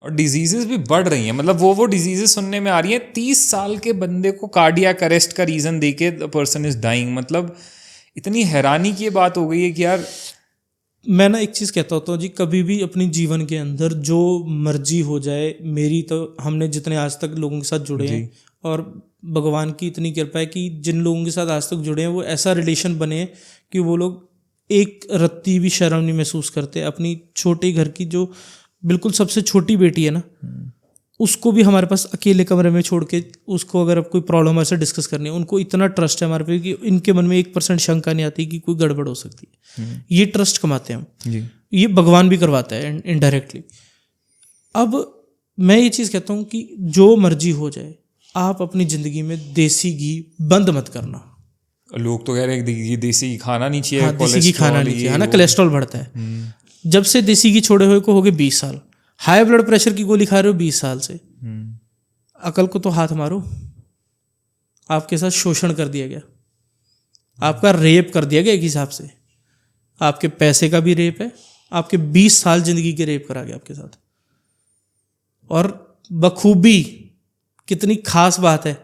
और डिजीजेस भी बढ़ रही हैं, मतलब वो डिजीजेस सुनने में आ रही हैं 30 साल के बंदे को कार्डियक अरेस्ट का रीज़न देके द पर्सन इज डाइंग। मतलब इतनी हैरानी की बात हो गई है कि यार मैं ना एक चीज़ कहता होता हूँ जी, कभी भी अपनी जीवन के अंदर जो मर्जी हो जाए, मेरी तो हमने जितने आज तक लोगों के साथ जुड़े जी। हैं और भगवान की इतनी कृपा है कि जिन लोगों के साथ आज तक जुड़े हैं वो ऐसा रिलेशन बने हैं कि वो लोग एक रत्ती भी शर्म नहीं महसूस करते। अपनी छोटे घर की जो बिल्कुल सबसे छोटी बेटी है ना, उसको भी हमारे पास अकेले कमरे में छोड़ के उसको अगर अब कोई प्रॉब्लम ऐसे डिस्कस करनी है, उनको इतना ट्रस्ट है हमारे पे कि इनके मन में 1% शंका नहीं आती कि कोई गड़बड़ हो सकती है। ये ट्रस्ट कमाते हैं हम। जी। ये भगवान भी करवाता है इनडायरेक्टली। अब मैं ये चीज़ कहता हूँ कि जो मर्जी हो जाए, आप अपनी ज़िंदगी में देसी घी बंद मत करना। लोग तो कह रहे हैं कि देसी घी खाना नहीं चाहिए, हाँ, देसी घी खाना नहीं चाहिए, है ना, वो। कोलेस्ट्रॉल बढ़ता है। जब से देसी घी छोड़े हुए को हो गए 20 साल, हाई ब्लड प्रेशर की गोली खा रहे हो 20 साल से, अकल को तो हाथ मारो। आपके साथ शोषण कर दिया गया, आपका रेप कर दिया गया एक हिसाब से, आपके पैसे का भी रेप है, आपके 20 साल जिंदगी के रेप करा गया आपके साथ। और बखूबी कितनी खास बात है,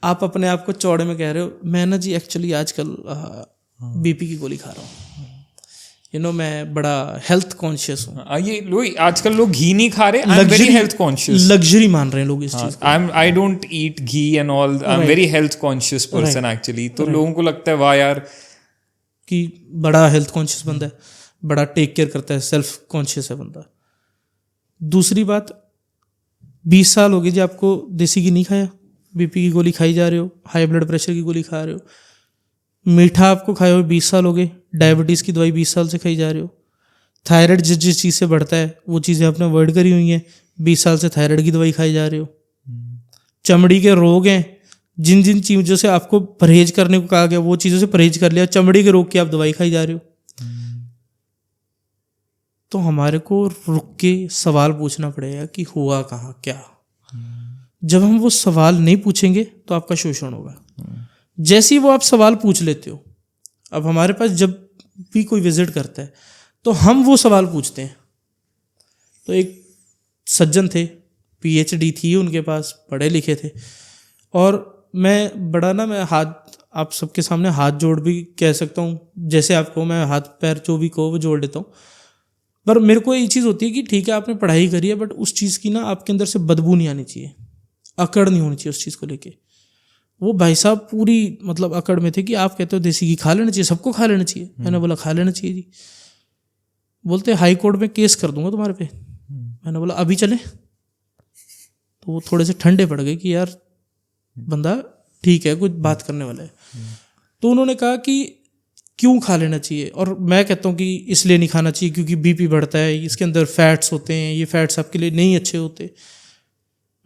आप अपने आप को चौड़े में कह रहे हो, मैं ना जी एक्चुअली आजकल बीपी की गोली खा रहा हूँ, मैं बड़ा हेल्थ कॉन्शियस हूँ। ये लोग आजकल लोग घी नहीं खा रहे, I am very health conscious, luxury मान रहे हैं लोग इस चीज को। I don't eat ghee and all, I am very health conscious person actually. तो लोगों को लगता है वाह यार कि बड़ा हेल्थ कॉन्शियस बंदा है, बड़ा टेक केयर करता है, सेल्फ कॉन्शियस है बंदा। दूसरी बात, 20 साल हो गए जी आपको देसी घी नहीं खाया, बीपी की गोली खाई जा रहे हो, हाई ब्लड प्रेशर की गोली खा रहे हो, मीठा आपको खाए हुए 20 साल हो गए, डायबिटीज़ की दवाई 20 साल से खाई जा रहे हो, थायराइड जिस जिस चीज़ से बढ़ता है वो चीज़ें आपने अवॉइड करी हुई हैं, 20 साल से थायराइड की दवाई खाई जा रहे हो। चमड़ी के रोग हैं, जिन जिन चीज़ों से आपको परहेज करने को कहा गया वो चीज़ों से परहेज कर लिया, चमड़ी के रोग की आप दवाई खाई जा रहे हो। तो हमारे को रुक के सवाल पूछना पड़ेगा कि हुआ कहाँ क्या। जब हम वो सवाल नहीं पूछेंगे तो आपका शोषण होगा। जैसे ही वो आप सवाल पूछ लेते हो, अब हमारे पास जब भी कोई विजिट करता है तो हम वो सवाल पूछते हैं। तो एक सज्जन थे, पीएचडी थी उनके पास, पढ़े लिखे थे, और मैं हाथ आप सबके सामने हाथ जोड़ भी कह सकता हूँ, जैसे आपको मैं हाथ पैर जो भी कहो वो जोड़ लेता हूँ। पर मेरे को ये चीज़ होती है कि ठीक है आपने पढ़ाई करी है, बट उस चीज़ की ना आपके अंदर से बदबू नहीं आनी चाहिए, अकड़ नहीं होनी चाहिए उस चीज़ को लेके। वो भाई साहब पूरी मतलब अकड़ में थे कि आप कहते हो देसी घी खा लेना चाहिए, सबको खा लेना चाहिए। मैंने बोला खा लेना चाहिए जी। बोलते हाई कोर्ट में केस कर दूंगा तुम्हारे पे। मैंने बोला अभी चले? तो वो थोड़े से ठंडे पड़ गए कि यार बंदा ठीक है, कुछ बात करने वाला है। तो उन्होंने कहा कि क्यों खा लेना चाहिए, और मैं कहता हूँ कि इसलिए नहीं खाना चाहिए क्योंकि बीपी बढ़ता है, इसके अंदर फैट्स होते हैं, ये फैट्स आपके लिए नहीं अच्छे होते।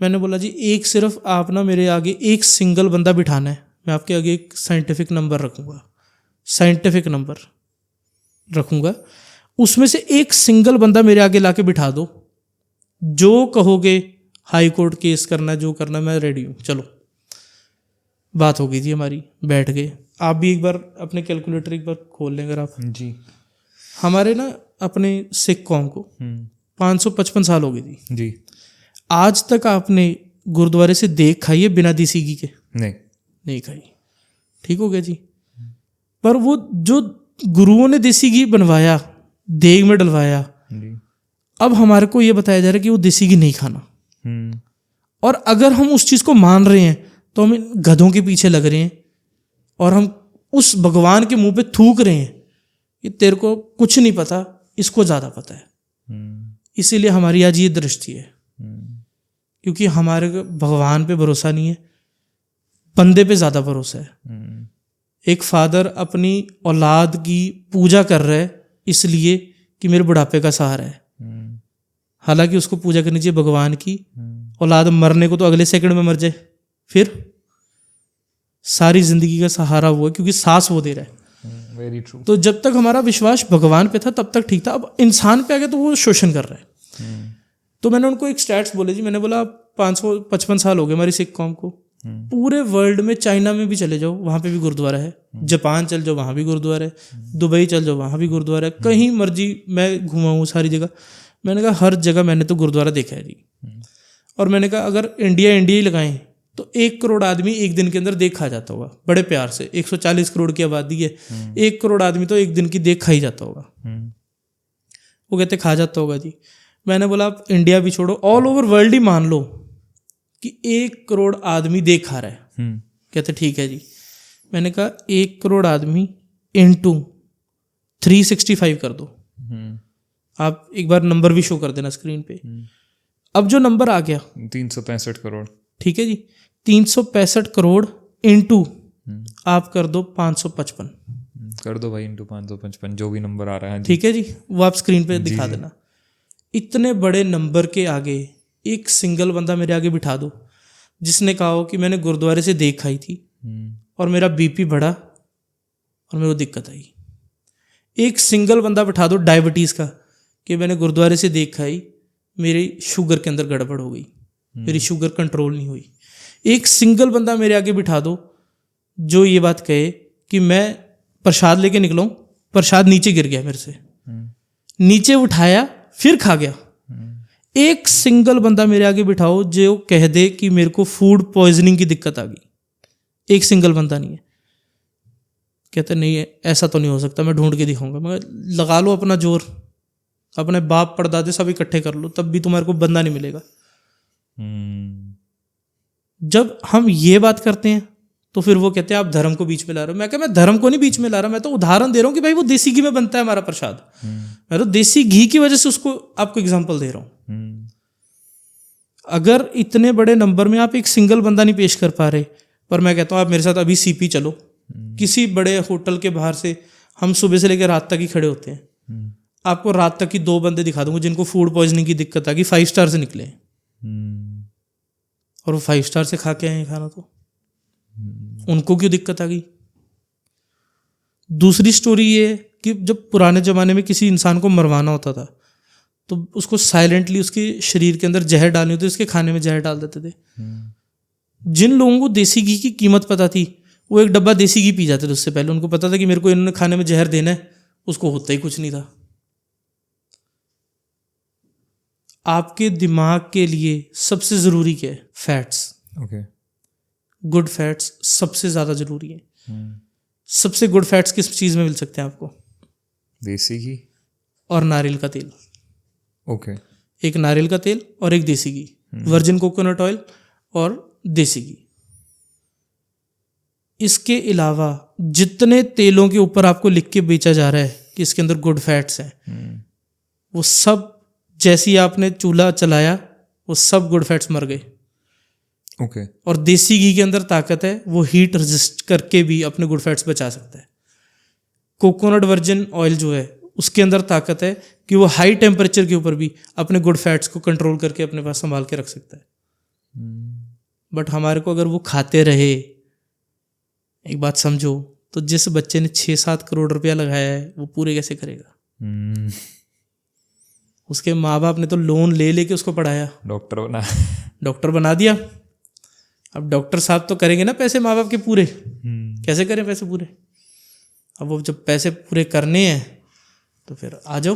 मैंने बोला जी एक सिर्फ आप ना मेरे आगे एक सिंगल बंदा बिठाना है, मैं आपके आगे एक साइंटिफिक नंबर रखूँगा, साइंटिफिक नंबर रखूँगा, उसमें से एक सिंगल बंदा मेरे आगे लाके बिठा दो, जो कहोगे हाई कोर्ट केस करना, जो करना मैं रेडी हूँ, चलो। बात हो गई थी हमारी, बैठ गए। आप भी एक बार अपने कैलकुलेटर एक बार खोल लें अगर आप जी। हमारे ना अपने सिख कौम को 555 साल हो गई थी जी। आज तक आपने गुरुद्वारे से देख खाई है बिना देसी घी के? नहीं खाई। ठीक हो गया जी। पर वो जो गुरुओं ने देसी घी बनवाया, देग में डलवाया, अब हमारे को ये बताया जा रहा है कि वो देसी घी नहीं खाना। और अगर हम उस चीज़ को मान रहे हैं तो हम इन गधों के पीछे लग रहे हैं और हम उस भगवान के मुंह पे थूक रहे हैं कि तेरे को कुछ नहीं पता, इसको ज़्यादा पता है। इसीलिए हमारी आज ये दृष्टि है, क्योंकि हमारे भगवान पे भरोसा नहीं है, बंदे पे ज़्यादा भरोसा है। एक फादर अपनी औलाद की पूजा कर रहा है इसलिए कि मेरे बुढ़ापे का सहारा है, हालांकि उसको पूजा करनी चाहिए भगवान की। औलाद मरने को तो अगले सेकंड में मर जाए, फिर सारी जिंदगी का सहारा हुआ है क्योंकि सांस वो दे रहा है। Very true. तो जब तक हमारा विश्वास भगवान पे था तब तक ठीक था, अब इंसान पे आ गया तो वो शोषण कर रहा है। तो मैंने उनको एक स्टैट्स बोले जी, मैंने बोला 555 साल हो गए हमारी सिख कौम को, पूरे वर्ल्ड में चाइना में भी चले जाओ वहाँ पे भी गुरुद्वारा है, जापान चल जाओ वहाँ भी गुरुद्वारा है, दुबई चल जाओ वहाँ भी गुरुद्वारा है, कहीं मर्जी मैं घुमा हूँ सारी जगह मैंने कहा हर जगह मैंने तो गुरुद्वारा देखा है जी। और मैंने कहा अगर इंडिया ही लगाएं तो 1 करोड़ आदमी एक दिन के अंदर देख खा जाता होगा, बड़े प्यार से। 140 करोड़ की आबादी है, 1 करोड़ आदमी तो एक दिन की देख खा ही जाता होगा। वो कहते खा जाता होगा जी। मैंने बोला आप इंडिया भी छोड़ो, ऑल ओवर वर्ल्ड ही मान लो कि 1 करोड़ आदमी देख खा रहा है। कहते ठीक है जी। मैंने कहा 1 करोड़ आदमी इंटू 365 कर दो। आप एक बार नंबर भी शो कर देना स्क्रीन पे। अब जो नंबर आ गया 365 करोड़, ठीक है जी। 365 करोड़ इंटू आप कर दो 555, कर दो भाई इंटू 555, जो भी नंबर आ रहा है। ठीक है जी, वो आप स्क्रीन पे दिखा देना। इतने बड़े नंबर के आगे एक सिंगल बंदा मेरे आगे बिठा दो जिसने कहा हो कि मैंने गुरुद्वारे से देख खाई थी और मेरा बीपी बढ़ा और मेरे को दिक्कत आई। एक सिंगल बंदा बिठा दो डायबिटीज़ का कि मैंने गुरुद्वारे से देख खाई, मेरी शुगर के अंदर गड़बड़ हो गई, मेरी शुगर कंट्रोल नहीं हुई। एक सिंगल बंदा मेरे आगे बिठा दो जो ये बात कहे कि मैं प्रसाद लेके निकला हूँ, प्रसाद नीचे गिर गया मेरे से, नीचे उठाया फिर खा गया। एक सिंगल बंदा मेरे आगे बिठाओ जो कह दे कि मेरे को फूड पॉइजनिंग की दिक्कत आ गई। एक सिंगल बंदा नहीं है। कहते नहीं है, ऐसा तो नहीं हो सकता, मैं ढूंढ के दिखाऊंगा। मैं लगा लो अपना जोर, अपने बाप परदादे सब इकट्ठे कर लो, तब भी तुम्हारे को बंदा नहीं मिलेगा। जब हम ये बात करते हैं तो फिर वो कहते हैं आप धर्म को बीच में ला रहे हो। मैं क्या, मैं धर्म को नहीं बीच में ला रहा, मैं तो उदाहरण दे रहा हूँ कि भाई वो देसी घी में बनता है हमारा प्रसाद। मैं तो देसी घी की वजह से उसको आपको एग्जांपल दे रहा हूँ। अगर इतने बड़े नंबर में आप एक सिंगल बंदा नहीं पेश कर पा रहे, पर मैं कहता हूँ आप मेरे साथ अभी सीपी चलो, किसी बड़े होटल के बाहर से हम सुबह से लेकर रात तक ही खड़े होते हैं। आपको रात तक ही 2 बंदे दिखा दूंगा जिनको फूड पॉइजनिंग की दिक्कत आ गई, 5 स्टार से निकले और वो 5 स्टार से खा के आए खाना, तो उनको क्यों दिक्कत आ गई। दूसरी स्टोरी ये है कि जब पुराने ज़माने में किसी इंसान को मरवाना होता था तो उसको साइलेंटली उसके शरीर के अंदर जहर डालनी होती, उसके खाने में जहर डाल देते थे। जिन लोगों को देसी घी की कीमत पता थी वो एक डब्बा देसी घी पी जाते थे उससे पहले। उनको पता था कि मेरे को इन्होंने खाने में जहर देना है, उसको होता ही कुछ नहीं था। आपके दिमाग के लिए सबसे ज़रूरी क्या है? फैट्स। ओके, गुड फैट्स सबसे ज़्यादा ज़रूरी है। सबसे गुड फैट्स किस चीज़ में मिल सकते हैं आपको? देसी घी और नारियल का तेल। ओके, एक नारियल का तेल और एक देसी घी, वर्जिन कोकोनट ऑयल और देसी घी। इसके अलावा जितने तेलों के ऊपर आपको लिख के बेचा जा रहा है कि इसके अंदर गुड फैट्स हैं, वो सब जैसी आपने चूल्हा चलाया वो सब गुड फैट्स मर गए। ओके। और देसी घी के अंदर ताकत है, वो हीट रेजिस्ट करके भी अपने गुड फैट्स बचा सकता है। कोकोनट वर्जिन ऑयल जो है उसके अंदर ताकत है कि वो हाई टेम्परेचर के ऊपर भी अपने गुड फैट्स को कंट्रोल करके अपने पास संभाल के रख सकता है। बट हमारे को अगर वो खाते रहे, एक बात समझो, तो जिस बच्चे ने 6-7 करोड़ रुपया लगाया है वो पूरे कैसे करेगा? उसके माँ बाप ने तो लोन ले लेके उसको पढ़ाया, डॉक्टर बना दिया। अब डॉक्टर साहब तो करेंगे ना पैसे माँ बाप के पूरे, कैसे करें पैसे पूरे? अब वो जब पैसे पूरे करने हैं तो फिर आ जाओ।